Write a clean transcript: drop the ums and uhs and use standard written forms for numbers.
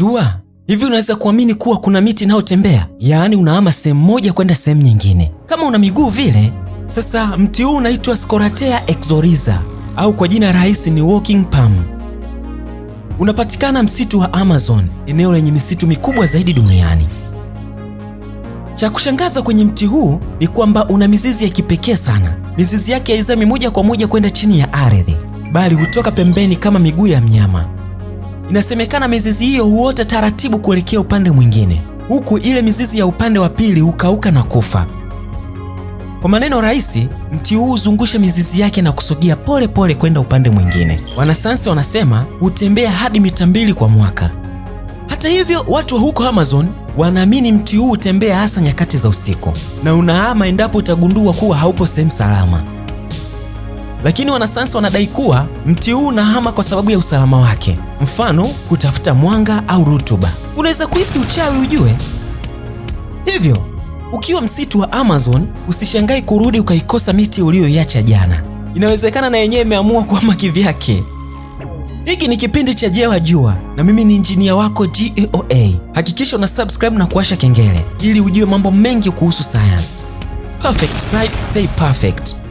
Unajua, hivi unaweza kuamini kuwa kuna miti inayotembea? Yaani unahama sehemu moja kwenda sehemu nyingine, kama una miguu vile. Sasa mti huu unaitwa Scorotea exorhiza au kwa jina rahisi ni walking palm. Unapatikana msitu wa Amazon, eneo lenye misitu mikubwa zaidi duniani. Cha kushangaza kwenye mti huu ni kwamba una mizizi ya kipekee sana. Mizizi yake haizami moja kwa moja kwenda chini ya ardhi, bali hutoka pembeni kama miguu ya mnyama. Inasemekana mizizi hiyo huota taratibu kuelekea upande mwingine, huku ile mizizi ya upande wa pili hukauka na kufa. Kwa maneno rahisi, mti huu huzungusha mizizi yake na kusogea pole pole kwenda upande mwingine. Wanasayansi wanasema hutembea hadi mita 2 kwa mwaka. Hata hivyo, watu wa huko Amazon wanaamini mti huu hutembea hasa nyakati za usiku na unahama endapo utagundua kuwa haupo sehemu salama. Lakini wanasayansi wanadai kuwa mti huu unahama kwa sababu ya usalama wake, mfano kutafuta mwanga au rutuba. Unaweza kuhisi uchawi ujue. Hivyo, ukiwa msitu wa Amazon, usishangai kurudi ukaikosa miti uliyoiacha jana. Inawezekana na yenyewe imeamua kuhama kivyake. Hiki ni kipindi cha Je Wajua na mimi ni injinia wako GAOA. Hakikisha una subscribe na kuwasha kengele ili ujue mambo mengi kuhusu science. Perfect side, stay perfect.